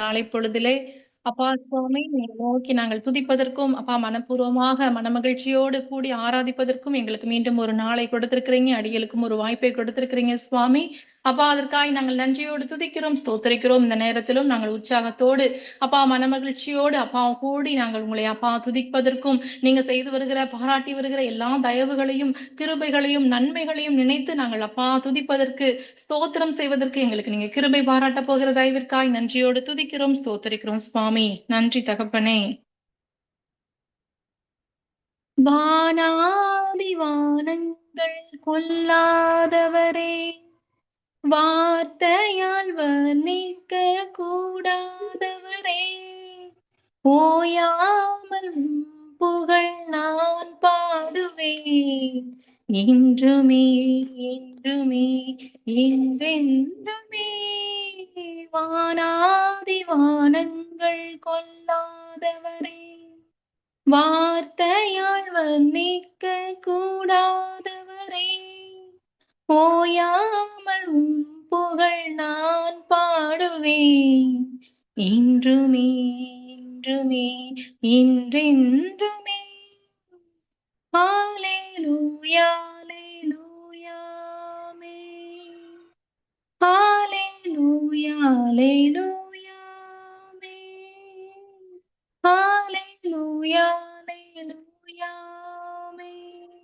நாளை பொழுதிலே அப்பா சுவாமி உம்மை நோக்கி நாங்கள் துதிப்பதற்கும் அப்பா மனப்பூர்வமாக மனமகிழ்ச்சியோடு கூடி ஆராதிப்பதற்கும் எங்களுக்கு மீண்டும் ஒரு நாளை கொடுத்திருக்கிறீங்க. அடிகளுக்கும் ஒரு வாய்ப்பை கொடுத்திருக்கிறீங்க சுவாமி. அப்பா அதற்காய் நாங்கள் நன்றியோடு துதிக்கிறோம், ஸ்தோத்தரிக்கிறோம். இந்த நேரத்திலும் நாங்கள் உற்சாகத்தோடு அப்பா மனமகிழ்ச்சியோடு அப்பா கூடி நாங்கள் உங்களை அப்பா துதிப்பதற்கும் நீங்க செய்து வருகிற பாராட்டி வருகிற எல்லா தயவுகளையும் கிருபைகளையும் நன்மைகளையும் நினைத்து நாங்கள் அப்பா துதிப்பதற்கு ஸ்தோத்திரம் செய்வதற்கு எங்களுக்கு நீங்க கிருபை பாராட்ட போகிற தயவிற்காய் நன்றியோடு துதிக்கிறோம், ஸ்தோத்தரிக்கிறோம் சுவாமி. நன்றி தகப்பனே. வானாதி வானங்கள் கொள்ளாதவரே, வார்த்தையால் வர்ணிக்க கூடாதவரே, ஓயாமல் உம் புகழ் நான் பாடுவேன். என்றுமே என்றுமே என்றென்றுமே. வானாதி வானங்கள் கொள்ளாதவரே, வார்த்தையால் வர்ணிக்க கூடாதவரே, ஓயாமல் உம் புகழ் நான் பாடுவேன். என்றுமே என்றுமே என்றென்றுமே. ஹalleluya ஹalleluya ஆமென். ஹalleluya ஹalleluya ஆமென். ஹalleluya ஹalleluya ஆமென்.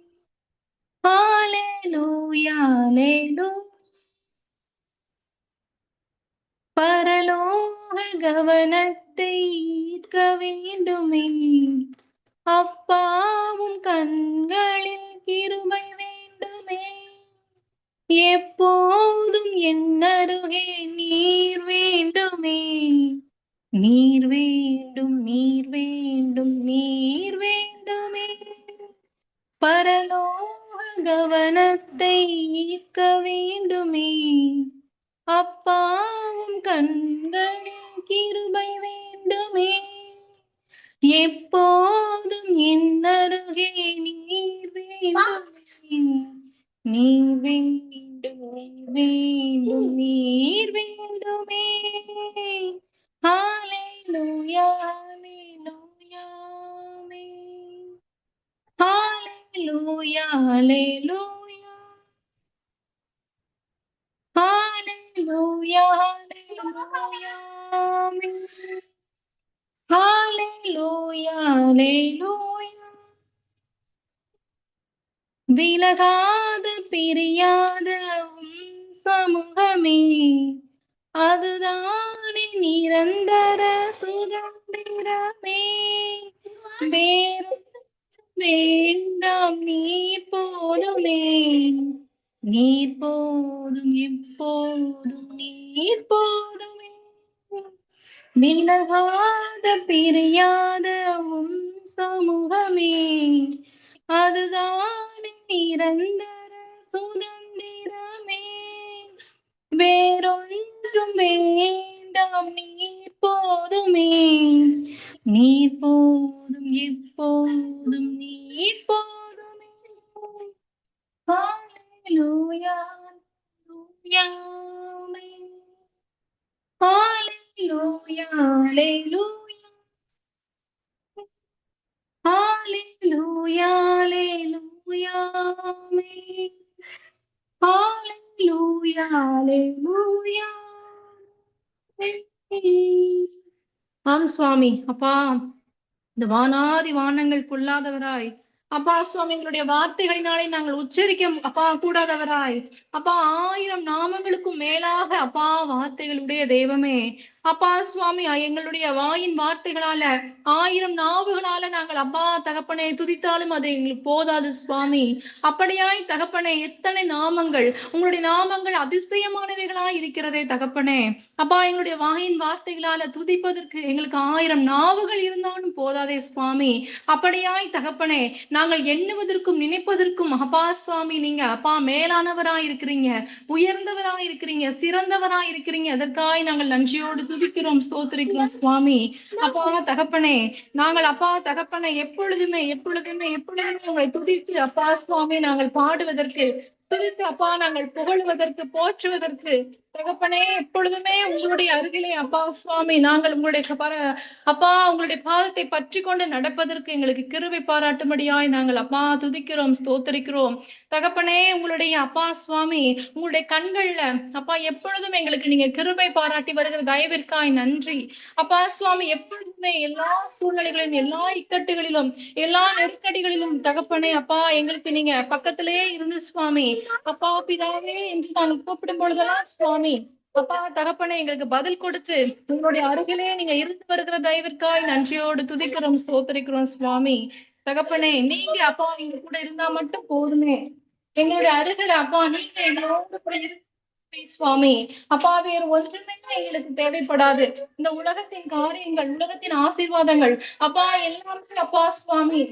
ஹalleluya ஹalleluya. பரலோக கவனத்தை ஈர்க்க வேண்டுமே, அப்பாவும் கண்களில் கிருபை வேண்டுமே. எப்போதும் என் அருகே நீர் வேண்டுமே. நீர் வேண்டும் நீர் வேண்டும் நீர் வேண்டுமே. பரலோக கவனத்தை ஈர்க்க வேண்டுமே, அப்பாவும் கண்களில் கிருபை வேண்டுமே. எப்போதும் என் அருகே நீர் வேண்டுமே. நீர் வேண்டும் நீர் வேண்டும் நீர் வேண்டுமே. ஹalleluya ஹalleluya ஆமென். ஹalleluya ஹalleluya. ஹalleluya ஹalleluya ஆமென். ஹalleluya ஹalleluya. விலகாத பிரியாத உம் சமூகமே, அதுதானே நிரந்தர சுதந்திரமே. வேறு வேண்டாம் நீர் போதுமே. நீர் போதும் எப்போதும் நீர் போதுமே. விலகாத பிரியாத உம் சமூகமே, அதுதானே நிரந்தர சுதந்திரமே. வேறொன்றும் வேண்டாம் நீர் போதுமே. நீர் போதும் எப்போதும் நீர் போதுமே. ஹalleluya ஹalleluya ஆமென். ஹalleluya ஹalleluya. ஹalleluya ஹalleluya ஆமென். ஹalleluya ஹalleluya. ஆம் சுவாமி. அப்பா இந்த வானாதி வானங்கள் கொள்ளாதவராய், அப்பா சுவாமி எங்களுடைய வார்த்தைகளினாலே நாங்கள் உச்சரிக்க அப்பா கூடாதவராய், அப்பா 1000 நாமங்களுக்கும் மேலாக அப்பா வார்த்தைகளுடைய தெய்வமே, அப்பா சுவாமி எங்களுடைய வாயின் வார்த்தைகளால 1000 நாவுகளால நாங்கள் அப்பா தகப்பனை துதித்தாலும் அது எங்களுக்கு போதாது சுவாமி. அப்படியாய் தகப்பனே எத்தனை நாமங்கள், உங்களுடைய நாமங்கள் அதிசயமானவைகளாய் இருக்கிறதே தகப்பனே. அப்பா எங்களுடைய வாயின் வார்த்தைகளால துதிப்பதற்கு எங்களுக்கு 1000 நாவுகள் இருந்தாலும் போதாதே சுவாமி. அப்படியாய் தகப்பனே நாங்கள் எண்ணுவதற்கும் நினைப்பதற்கும் அப்பா சுவாமி நீங்க அப்பா மேலானவராய் இருக்கிறீங்க, உயர்ந்தவராய் இருக்கிறீங்க, சிறந்தவராய் இருக்கிறீங்க. அதற்காய் நாங்கள் நன்றியோடு துதிக்கிறோம், ஸ்தோத்திரிக்கிறோம் சுவாமி. அப்பா தகப்பனே நாங்கள் அப்பா தகப்பனே எப்பொழுதுமே எப்பொழுதுமே எப்பொழுதுமே உங்களை துதித்து அப்பா சுவாமி நாங்கள் பாடுவதற்கு துதித்து அப்பா நாங்கள் புகழ்வதற்கு, போற்றுவதற்கு தகப்பனே எப்பொழுதுமே உங்களுடைய அருகிலே அப்பா சுவாமி நாங்கள் உங்களுடைய அப்பா உங்களுடைய பாதத்தை பற்றி கொண்டு நடப்பதற்கு எங்களுக்கு கிருபை பாராட்டும்படியாய் நாங்கள் அப்பா துதிக்கிறோம், ஸ்தோத்தரிக்கிறோம். தகப்பனே உங்களுடைய அப்பா சுவாமி உங்களுடைய கண்கள்ல அப்பா எப்பொழுதும் எங்களுக்கு நீங்க கிருபை பாராட்டி வருகிற தயவிற்காய் நன்றி. அப்பா சுவாமி எப்பொழுதுமே எல்லா சூழ்நிலைகளிலும், எல்லா இக்கட்டுகளிலும், எல்லா நெருக்கடிகளிலும் தகப்பனே அப்பா எங்களுக்கு நீங்க பக்கத்திலே இருந்து சுவாமி அப்பா பிதாவே என்று நாங்கள் கூப்பிடும் பொழுதெல்லாம் சுவாமி அப்பா தகப்பனே எங்களுக்கு பதில் கொடுத்து உங்களுடைய அருகிலே நீங்க இருந்து வருகிற தயவிற்காய் நன்றியோடு துதிக்கிறோம், ஸ்தோத்தரிக்கிறோம் சுவாமி. தகப்பனே நீங்க அப்பா நீங்க கூட இருந்தா மட்டும் போதுமே. எங்களுடைய அருகில அப்பா நீங்க எங்களோடு கூட சுவாமி அப்பா வேறு ஒன்றுமே எங்களுக்கு தேவைப்படாது. இந்த உலகத்தின் காரியங்கள், உலகத்தின் ஆசீர்வாதங்கள் அப்பா எல்லாமே அப்பா சுவாமி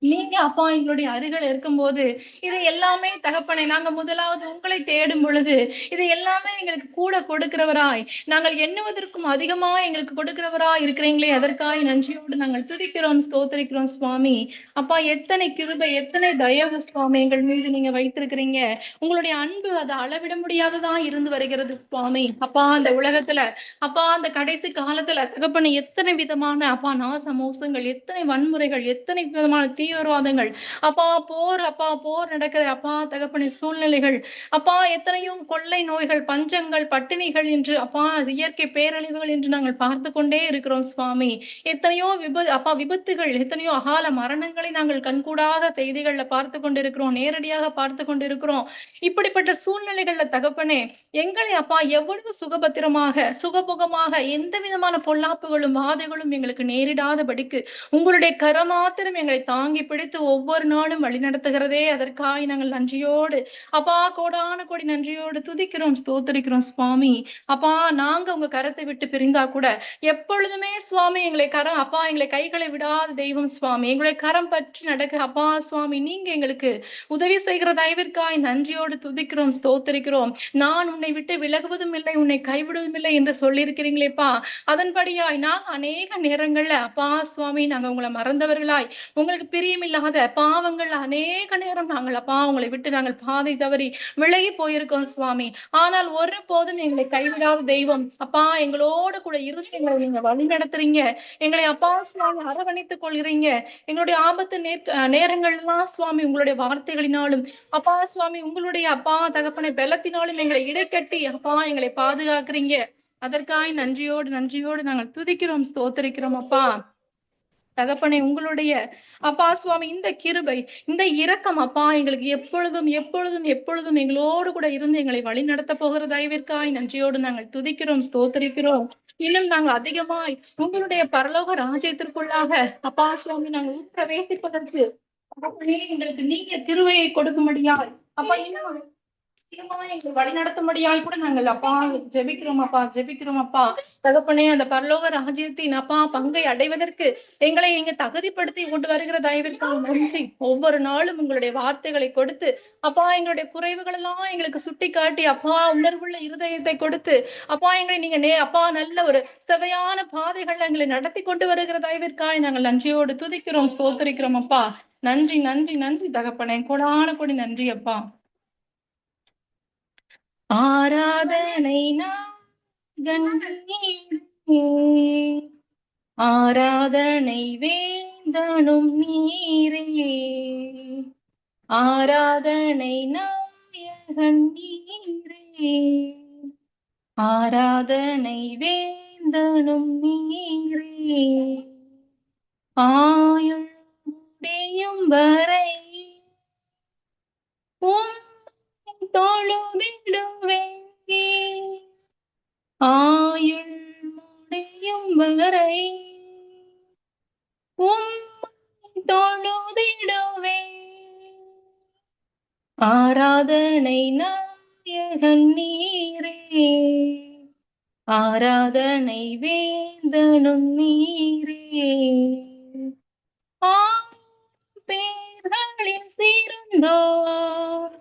நீங்க அப்பா எங்களுடைய அருகில் இருக்கும்போது இது எல்லாமே தகப்பனை நாங்க முதலாவது உங்களை தேடும் பொழுது இது எல்லாமே எங்களுக்கு கூட கொடுக்கிறவராய் நாங்கள் எண்ணுவதற்கும் அதிகமா எங்களுக்கு கொடுக்கிறவராய் இருக்கிறீங்களே அதற்காய் நன்றியோடு நாங்கள் துதிக்கிறோம், ஸ்தோத்தரிக்கிறோம் சுவாமி. அப்பா எத்தனை கிருபை, எத்தனை தயவு சுவாமி எங்கள் மீது நீங்க வைத்திருக்கிறீங்க. உங்களுடைய அன்பு அது அளவிட முடியாததான் இருந்து வருகிறது சுவாமி. அப்பா அந்த உலகத்துல அப்பா அந்த கடைசி காலத்துல தகப்பனை எத்தனை விதமான அப்பா நாசமோசங்கள், எத்தனை வன்முறைகள், எத்தனை விதமான தீவிரவாதங்கள் அப்பா போர் நடக்கிற அப்பா தகப்பனை சூழ்நிலைகள் அப்பா எத்தனையோ கொள்ளை நோய்கள், பஞ்சங்கள், பட்டினிகள் என்று அப்பா இயற்கை பேரழிவுகள் என்று நாங்கள் பார்த்து கொண்டே இருக்கிறோம் சுவாமி. எத்தனையோ விபத்துகள், எத்தனையோ அகால மரணங்களை நாங்கள் கண்கூடாக செய்திகள்ல பார்த்து கொண்டிருக்கிறோம், நேரடியாக பார்த்து கொண்டிருக்கிறோம். இப்படிப்பட்ட சூழ்நிலைகள்ல தகப்பனே எங்களை அப்பா எவ்வளவு சுகபோகமாக எந்த விதமான பொல்லாப்புகளும் வாதைகளும் எங்களுக்கு நேரிடாதபடிக்கு உங்களுடைய கரமாத்திரம் எங்களை தாங்கி பிடித்து ஒவ்வொரு நாளும் வழி நடத்துகிறதே அதற்காக நாங்கள் நன்றியோடு அப்பா கோடான கோடி நன்றியோடு துதிக்கிறோம், ஸ்தோத்தரிக்கிறோம் சுவாமி. அப்பா நாங்க உங்க கரத்தை விட்டு பிரிந்தா கூட எப்பொழுதுமே சுவாமி எங்களை கைகளை விடாத தெய்வம் சுவாமி. எங்களுடைய கரம் பற்றி நடக்க அப்பா சுவாமி நீங்க எங்களுக்கு உதவி செய்கிற தயவிற்காய் நன்றியோடு துதிக்கிறோம், ஸ்தோத்தரிக்கிறோம். நான் உன்னை விட்டு விலகுவதும் இல்லை, உன்னை கைவிடுவதும் இல்லை என்று சொல்லியிருக்கிறீங்களேப்பா. அதன்படியாய் நாங்க அநேக நேரங்கள்ல அப்பா சுவாமி நாங்க உங்களை மறந்தவர்களாய் உங்களுக்கு பிரியமில்லாத பாவங்கள் அநேக நேரம் நாங்கள் அப்பா உங்களை விட்டு நாங்கள் பாதை தவறி விலகி போயிருக்கோம் சுவாமி. ஆனால் ஒரு போதும் எங்களை கைவிடாத தெய்வம் அப்பா எங்களோடு கூட இருந்து எங்களை நீங்க வழி நடத்துறீங்க. எங்களை அப்பா சுவாமி அரவணைத்துக் கொள்கிறீங்க. எங்களுடைய ஆபத்து நேரங்கள்லாம் சுவாமி உங்களுடைய வார்த்தைகளினாலும் அப்பா சுவாமி உங்களுடைய அப்பா தகப்பனை பலத்தினாலும் எங்களை இடைக்கட்டி அப்பா எங்களை பாதுகாக்கிறீங்க. அதற்காக நன்றியோடு நாங்கள் துதிக்கிறோம், ஸ்தோத்தரிக்கிறோம் அப்பா. தகப்பனை உங்களுடைய அப்பா சுவாமி இந்த கிருபை, இந்த இரக்கம் அப்பா எங்களுக்கு எப்பொழுதும் எப்பொழுதும் எப்பொழுதும் எங்களோடு கூட இருந்து எங்களை வழி நடத்த போகிற தயவிற்காய் நன்றியோடு நாங்கள் துதிக்கிறோம், ஸ்தோத்தரிக்கிறோம். இன்னும் நாங்கள் அதிகமாய் உங்களுடைய பரலோக ராஜ்யத்திற்குள்ளாக அப்பா சுவாமி நாங்கள் பிரவேசிப்பதற்கு எங்களுக்கு நீங்க கிருபையை கொடுக்கும்படியாய் அப்பா இன்னும் எங்களை வழி நடத்தும்படியாய் கூட நாங்கள் அப்பா ஜெபிக்கிறோம் அப்பா. தகப்பனே அந்த பரலோக ராஜ்யத்தின் அப்பா பங்கை அடைவதற்கு எங்களை நீங்க தகுதிப்படுத்தி கொண்டு வருகிற தயவிற்காக நன்றி. ஒவ்வொரு நாளும் உங்களுடைய வார்த்தைகளை கொடுத்து அப்பா எங்களுடைய குறைவுகள் எல்லாம் எங்களுக்கு சுட்டி காட்டி அப்பா உணர்வுள்ள இருதயத்தை கொடுத்து அப்பா எங்களை நீங்க அப்பா நல்ல ஒரு செவையான பாதைகள் எங்களை நடத்தி கொண்டு வருகிற தயவிற்காக நாங்கள் நன்றியோடு துதிக்கிறோம், ஸ்தோத்தரிக்கிறோம் அப்பா. நன்றி நன்றி நன்றி தகப்பனே, கோடான கோடி நன்றி அப்பா. ஆராதனை ஆராதனை வேந்தனும் நீரே, ஆராதனை நாயகன் நீரே, ஆராதனை வேந்தனும் நீரே, ஆயுள் முடியும் வரை தொழுதிடுவேன், ஆயுள் முடியும் வரை தொழுதிடுவேன், ஆராதனை நாயகன் நீரே, ஆராதனை வேந்தனும் நீரே, பேர்களில் சிறந்தோர்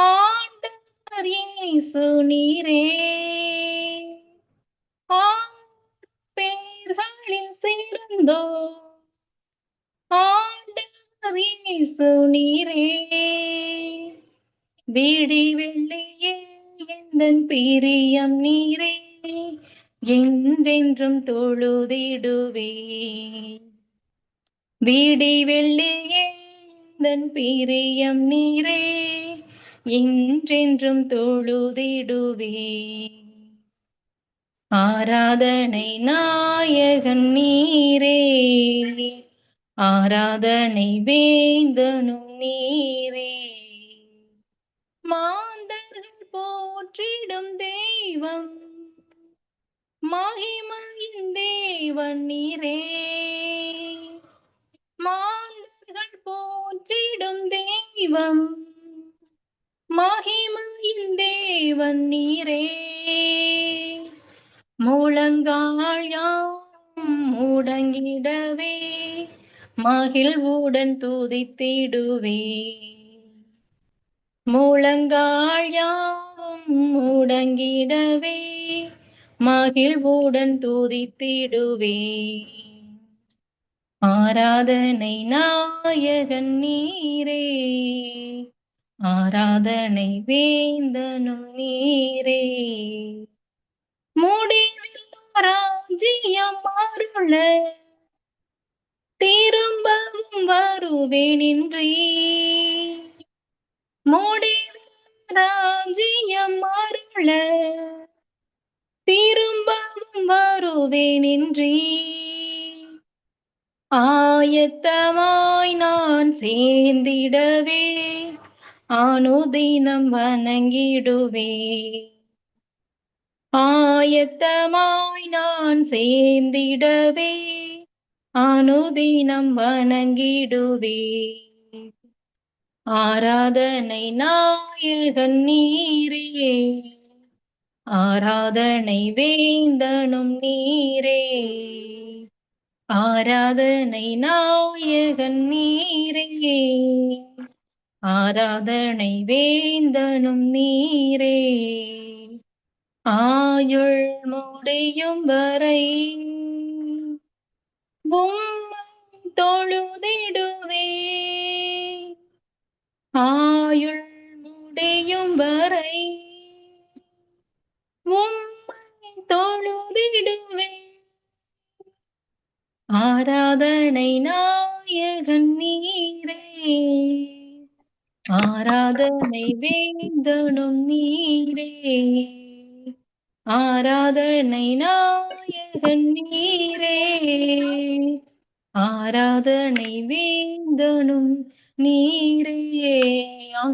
ஆண்டவர் இயேசு நீரே, பேர்களில் சிறந்தோர் ஆண்டவர் இயேசு நீரே, வீடி வெள்ளியே எந்தன் பிரியம் நீரே, என்றென்றும் தொழுதிடுவே. வீடி வெள்ளியே எந்தன் பிரியம் நீரே, என்றென்றும் தொழுதிடுவே. ஆராதனை நாயகன் நீரே, ஆராதனை வேந்தனும் நீரே. மாந்தர்கள் போற்றிடும் தெய்வம், மகிமையின் தேவன் நீரே. மாந்தர்கள் போற்றிடும் தெய்வம், மகிமையின் தேவன் நீரே. முழங்கால் யாவும் முடங்கிடவே, மகிழ்வுடன் துதித்திடுவே. முழங்கால் யாவும் முடங்கிடவே, மகிழ்வுடன் துதித்திடுவே. ஆராதனை நாயகன் நீரே, ஆராதனை வேந்தனும் நீரே. முடிவில்லா ராஜ்யம் அருள, திரும்பவும் வருவேனின்றி. முடிவில்லா ராஜ்யம் அருள, திரும்பவும் வருவேனின்றி. ஆயத்தமாய் நான் சேர்ந்திடவே, அனுதினம் வணங்கிடுவே. ஆயத்தமாய் நான் சேர்ந்திடவே, அனுதினம் வணங்கிடுவே. ஆராதனை நாயகன் நீரே, ஆராதனை வேந்தனும் நீரே. ஆராதனை நாயகன் நீரே, ஆராதனை வேந்தனும் நீரே. ஆயுள் முடியும் வரை உம்மை தொழுதிடுவே. ஆயுள் முடியும் வரை உம்மை தொழுதிடுவே. ஆராதனை நாயகன் நீரே, ஆராதனை வேந்தனும் நீரே. ஆராதனை நாயகன் நீரே, ஆராதனை வேந்தனும் நீரே.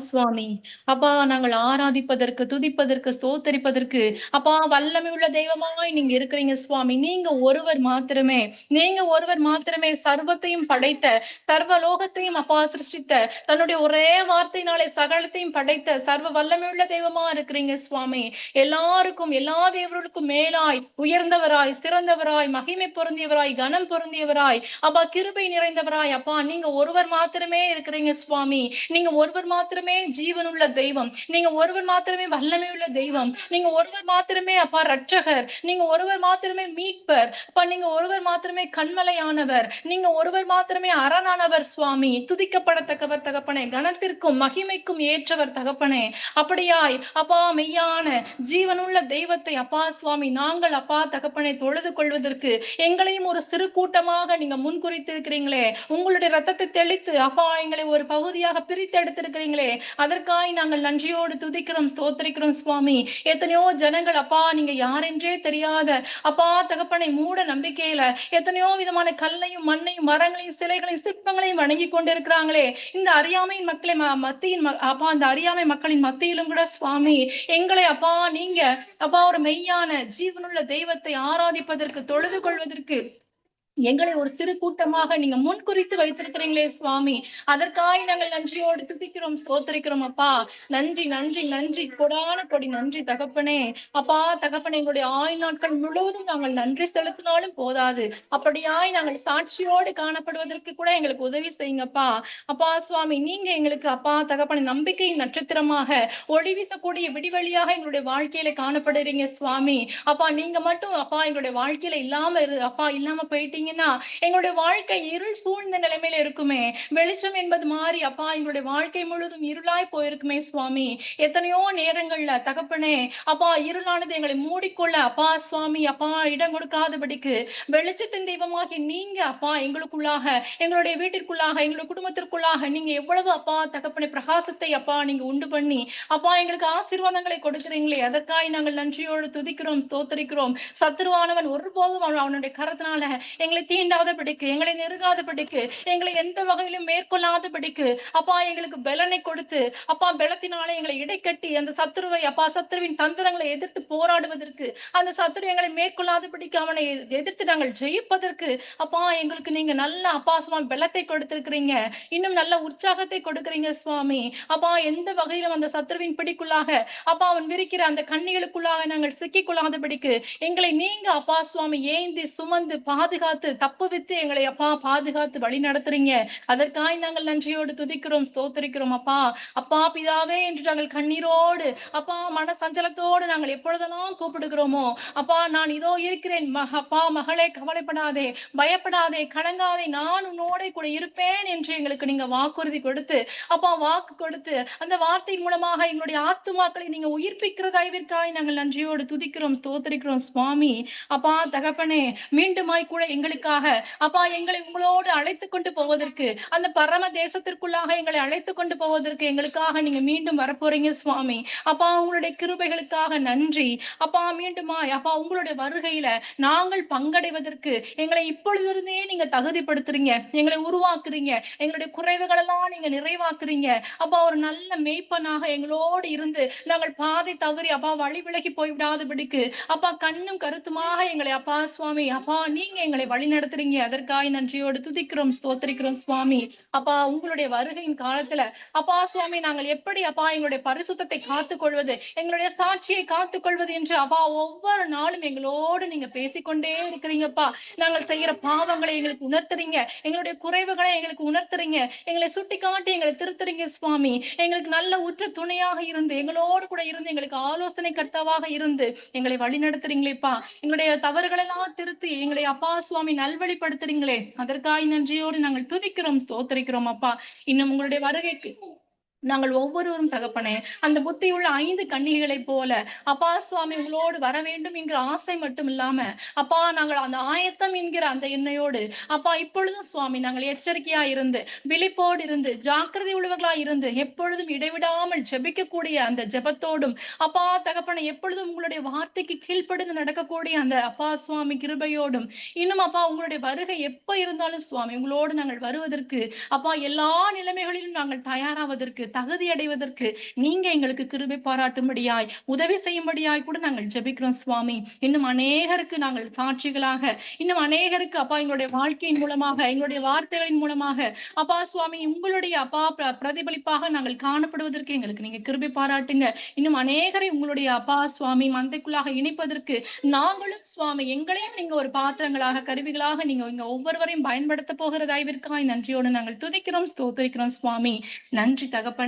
சுவாமி அப்பா, நாங்கள் ஆராதிப்பதற்கு, துதிப்பதற்கு, ஸ்தோத்தரிப்பதற்கு அப்பா வல்லமை உள்ள தெய்வமாய் நீங்க இருக்கிறீங்க சுவாமி. நீங்க ஒருவர் மாத்திரமே, நீங்க ஒருவர் மாத்திரமே சர்வத்தையும் படைத்த, சர்வ லோகத்தையும் அப்பா சிருஷ்டித்த, தன்னுடைய ஒரே வார்த்தையினாலே சகலத்தையும் படைத்த சர்வ வல்லமை உள்ள தெய்வமா இருக்கிறீங்க சுவாமி. எல்லாருக்கும், எல்லா தேவர்களுக்கும் மேலாய் உயர்ந்தவராய், சிறந்தவராய், மகிமை பொருந்தியவராய், கனம் பொருந்தியவராய், அப்பா கிருபை நிறைந்தவராய் அப்பா நீங்க ஒருவர் மாத்திரமே இருக்கிறீங்க சுவாமி. நீங்க ஒருவர் மாத்திரமே ஜீவனுள்ள தெய்வம், நீங்க ஒருவர் மாத்திரமே வல்லமை உள்ள தெய்வம், நீங்க ஒருவர் மாத்திரமே அப்பா ரட்சகர், நீங்க ஒருவர் மாத்திரமே மீட்பர் அப்பா, நீங்க ஒருவர் மாத்திரமே கண்மலையானவர், நீங்க ஒருவர் மாத்திரமே அரணானவர் சுவாமி. துதிக்கப்படத்தக்கவர் தகப்பனே, கனத்திற்கும் மகிமைக்கும் ஏற்றவர் தகப்பனே. அப்படியாய் அப்பா மெய்யான ஜீவனுள்ள தெய்வத்தை அப்பா சுவாமி நாங்கள் அப்பா தகப்பனை தொழுது கொள்வதற்கு எங்களையும் ஒரு சிறு கூட்டமாக நீங்க முன்குறித்திருக்கிறீங்களே, உங்களுடைய ரத்தத்தை தெளித்து அப்பா எங்களை ஒரு பகுதியாக பிரித்து எடுத்திருக்கிறீங்களே, அதற்காய் நாங்கள் நன்றியோடு துதிக்கிறோம், ஸ்தோத்திரிக்கிறோம் சுவாமி. எத்தனையோ ஜனங்கள் அப்பா நீங்க யாரென்றே தெரியாத அப்பா தகப்பனை மூட நம்பிக்கையில எத்தனையோ விதமான கல்லையும் மண்ணையும் மரங்களையும் சிலைகளையும் சிற்பங்களையும் வணங்கி கொண்டிருக்கிறாங்களே, இந்த அறியாமையின் மக்களை மத்தியின் அப்பா அந்த அறியாமை மக்களின் மத்தியிலும் கூட சுவாமி எங்களை அப்பா நீங்க அப்பா ஒரு மெய்யான ஜீவனுள்ள தெய்வத்தை ஆராதிப்பதற்கு, தொழுது கொள்வதற்கு எங்களை ஒரு சிறு கூட்டமாக நீங்க முன்குறித்து வைத்திருக்கிறீங்களே சுவாமி. அதற்காக நாங்கள் நன்றியோடு துதிக்கிறோம், ஸ்தோத்தரிக்கிறோம் அப்பா. நன்றி நன்றி நன்றி, கொடான கொடி நன்றி தகப்பனே. அப்பா தகப்பனே, எங்களுடைய ஆயுள் நாட்கள் முழுவதும் நாங்கள் நன்றி செலுத்தினாலும் போதாது, அப்படியாய் நாங்கள் சாட்சியோடு காணப்படுவதற்கு கூட எங்களுக்கு உதவி செய்யுங்கப்பா. அப்பா சுவாமி, நீங்க எங்களுக்கு அப்பா தகப்பனை நம்பிக்கையின் நட்சத்திரமாக, ஒளி வீசக்கூடிய விடிவெளியாக எங்களுடைய வாழ்க்கையில காணப்படுறீங்க சுவாமி. அப்பா நீங்க மட்டும் அப்பா எங்களுடைய வாழ்க்கையில இல்லாம அப்பா இல்லாம போயிட்டீங்க பாத்தீங்கன்னா எங்களுடைய வாழ்க்கை இருள் சூழ்ந்த நிலைமையில இருக்குமே. வெளிச்சம் என்பது மாறி அப்பா எங்களுடைய வாழ்க்கை முழுதும் இருளாய் போயிருக்குமே சுவாமி. எத்தனையோ நேரங்கள்ல தகப்பனே அப்பா இருளானது எங்களை மூடிக்கொள்ள அப்பா சுவாமி அப்பா இடம் கொடுக்காதபடிக்கு வெளிச்சத்தின் தெய்வமாகி நீங்க அப்பா எங்களுக்குள்ளாக எங்களுடைய வீட்டிற்குள்ளாக எங்களுடைய குடும்பத்திற்குள்ளாக நீங்க எவ்வளவு அப்பா தகப்பனை பிரகாசத்தை அப்பா நீங்க உண்டு பண்ணி அப்பா எங்களுக்கு ஆசீர்வாதங்களை கொடுக்கிறீங்களே, அதற்காக நாங்கள் நன்றியோடு துதிக்கிறோம், ஸ்தோத்தரிக்கிறோம். சத்துருவானவன் ஒருபோதும் அவனுடைய கரத்தினால எங்களை தீண்டாதபடிக்கு, எங்களை நெருங்காதபடிக்கு, எங்களை எந்த வகையிலும் மேற்கொள்ளாதபடிக்கு அப்பா எங்களுக்கு பலனை கொடுத்து அப்பா பலத்தினாலே எங்களை இடைக்கட்டி அந்த சத்துருவை அப்பா சத்துருவின் தந்திரங்களை எதிர்த்து போராடுவதற்கு, அந்த சத்துரு எங்களை மேற்கொள்ளாதபடிக்கு அவனை எதிர்த்து நாங்கள் ஜெயிப்பதற்கு அப்பா எங்களுக்கு நீங்க நல்ல அப்பா சுவாமி பலத்தை கொடுத்திருக்கிறீங்க. இன்னும் நல்ல உற்சாகத்தை கொடுக்கிறீங்க சுவாமி. அப்பா எந்த வகையிலும் அந்த சத்துருவின் பிடிக்குள்ளாக அப்பா அவன் விரிக்கிற அந்த கண்ணிகளுக்குள்ளாக நாங்கள் சிக்கிக் கொள்ளாதபடிக்கு எங்களை நீங்க அப்பா சுவாமி ஏந்தி சுமந்து பாதுகாத்து தப்புவித்து எங்களை அப்பா பாதுகாத்து வழி நடத்துறீங்க. அதற்காக நாங்கள் நன்றியோடு துதிக்கிறோம், ஸ்தோத்திரிக்கிறோம் அப்பா. அப்பா பிதாவே என்று நாங்கள் கண்ணீரோடு அப்பா மன சஞ்சலத்தோடு நாங்கள் எப்பொழுதெல்லாம் கூப்பிடுகிறோமோ அப்பா நான் இதோ இருக்கிறேன் அப்பா மகளே கவலைப்படாதே, பயப்படாதே, கலங்காதே, நான் உன்னோட கூட இருப்பேன் என்று எங்களுக்கு நீங்க வாக்குறுதி கொடுத்து அப்பா வாக்கு கொடுத்து அந்த வார்த்தையின் மூலமாக எங்களுடைய ஆத்துமாக்களை நீங்க உயிர்ப்பிக்கிறதாய்விற்காய் நாங்கள் நன்றியோடு துதிக்கிறோம், ஸ்தோத்திரிக்கிறோம் சுவாமி. அப்பா தகப்பனே மீண்டுமாய் கூட எங்களுக்காக அப்பா எங்களை உங்களோடு அழைத்து கொண்டு போவதற்கு அந்த பரம தேசத்திற்குள்ளாக எங்களை அழைத்து கொண்டு போவதற்கு எங்களுக்காக நீங்க மீண்டும் வரப்போறீங்க சுவாமி. அப்பா உங்களுடைய கிருபைகளுக்காக நன்றி அப்பா. மீண்டுமாய் அப்பா உங்களுடைய வருகையில நாங்கள் பங்கடைவதற்கு எங்களை இப்பொழுதிருந்தே நீங்க தகுதிப்படுத்துறீங்க, எங்களை உருவாக்குறீங்க, எங்களுடைய குறைவுகள் எல்லாம் நீங்க நிறைவாக்குறீங்க அப்பா. ஒரு நல்ல மேய்ப்பனாக எங்களோடு இருந்து நாங்கள் பாதை தவறி அப்பா வழி விலகி போய்விடாதபடிக்கு அப்பா கண்ணும் கருத்துமாக எங்களை அப்பா சுவாமி அப்பா நீங்க எங்களை வழி நடத்துறீங்க. அதற்காக நன்றியோடு துதிக்கிறோம், ஸ்தோத்திரிக்கிறோம் சுவாமி. அப்பா உங்களுடைய வருகையின் காலத்துல அப்பா சுவாமி நாங்கள் எப்படி அப்பா எங்களுடைய பரிசுத்தத்தை காத்துக்கொள்வது, எங்களுடைய சாட்சியை காத்துக்கொள்வது என்று அப்பா ஒவ்வொரு நாளும் எங்களோடு நீங்க பேசிக்கொண்டே இருக்கிறீங்கப்பா. நாங்கள் செய்யற பாவங்களை எங்களுக்கு உணர்த்துறீங்க, எங்களுடைய குறைவுகளை எங்களுக்கு உணர்த்துறீங்க, எங்களை சுட்டி காட்டி எங்களை திருத்துறீங்க சுவாமி. எங்களுக்கு நல்ல உற்ற துணையாக இருந்து எங்களோடு கூட இருந்து எங்களுக்கு ஆலோசனை கர்த்தாவாக இருந்து எங்களை வழி நடத்துறீங்களேப்பா. எங்களுடைய தவறுகள் எல்லாம் திருத்தி எங்களை அப்பா சுவாமி நல்வழிப்படுத்துறீங்களே, அதற்காக நன்றியோடு நாங்கள் துதிக்கிறோம், ஸ்தோத்திரிக்கிறோம் அப்பா. இன்னும் உங்களுடைய வருகைக்கு நாங்கள் ஒவ்வொருவரும் தகப்பனே அந்த புத்தியுள்ள 5 கன்னிகைகளை போல அப்பா சுவாமி உங்களோடு வர வேண்டும் என்கிற ஆசை மட்டும் இல்லாம அப்பா நாங்கள் அந்த ஆயத்தம் என்கிற அந்த எண்ணெயோடு அப்பா இப்பொழுதும் சுவாமி நாங்கள் எச்சரிக்கையா இருந்து விழிப்போடு இருந்து ஜாக்கிரதை உள்ளவர்களா இருந்து எப்பொழுதும் இடைவிடாமல் ஜெபிக்கக்கூடிய அந்த ஜெபத்தோடும் அப்பா தகப்பனை எப்பொழுதும் உங்களுடைய வார்த்தைக்கு கீழ்ப்படிந்து நடக்கக்கூடிய அந்த அப்பா சுவாமி கிருபையோடும் இன்னும் அப்பா உங்களுடைய வருகை எப்ப இருந்தாலும் சுவாமி உங்களோடு நாங்கள் வருவதற்கு அப்பா எல்லா நிலைமைகளிலும் நாங்கள் தயாராவதற்கு தகுதி அடைவதற்கு நீங்க எங்களுக்கு கிருபை பாராட்டும்படியாய் உதவி செய்யும்படியாய் கூட நாங்கள் ஜெபிக்கிறோம் சுவாமி. இன்னும் அநேகருக்கு நாங்கள் சாட்சிகளாக இன்னும் அநேகருக்கு அப்பா எங்களுடைய வாழ்க்கையின் மூலமாக எங்களுடைய வார்த்தைகளின் மூலமாக அப்பா சுவாமி உங்களுடைய அப்பா பிரதிபலிப்பாக நாங்கள் காணப்படுவதற்கு எங்களுக்கு நீங்க கிருபை பாராட்டுங்க. இன்னும் அநேகரை உங்களுடைய அப்பா சுவாமி மந்தைக்குள்ளாக இணைப்பதற்கு நாங்களும் சுவாமி எங்களையும் நீங்க ஒரு பாத்திரங்களாக கருவிகளாக நீங்க இங்க ஒவ்வொருவரையும் பயன்படுத்த போகிறதாய்விற்காய் நன்றியோடு நாங்கள் துதிக்கிறோம், ஸ்தோத்திரிக்கிறோம் சுவாமி. நன்றி தகப்பனே.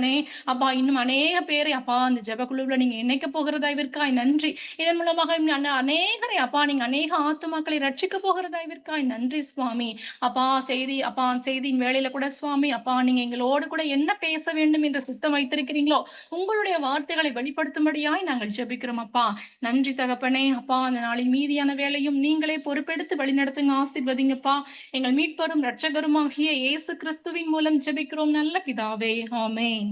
அப்பா இன்னும் அநேக பேரை அப்பா அந்த ஜெபக்குழுவுல நீங்க இணைக்க போகிறதாய்விற்காய் நன்றி. இதன் மூலமாக அநேகரை அப்பா நீங்க அநேக ஆத்துமாக்களை ரட்சிக்க போகிறதாய்விற்காய் நன்றி சுவாமி. அப்பா செய்தியின் வேளையில கூட சுவாமி அப்பா நீங்க எங்களோடு கூட என்ன பேச வேண்டும் என்று சித்தம் வைத்திருக்கிறீங்களோ உங்களுடைய வார்த்தைகளை வெளிப்படுத்தும்படியாய் நாங்கள் ஜெபிக்கிறோம் அப்பா. நன்றி தகப்பனே. அப்பா அந்த நாளின் மீதியான வேலையும் நீங்களே பொறுப்பெடுத்து வழிநடத்துங்க, ஆசீர்வதிங்கப்பா. எங்கள் மீட்பரும் இரட்சகருமாகிய இயேசு கிறிஸ்துவின் மூலம் ஜெபிக்கிறோம் நல்ல பிதாவே, ஆமென்.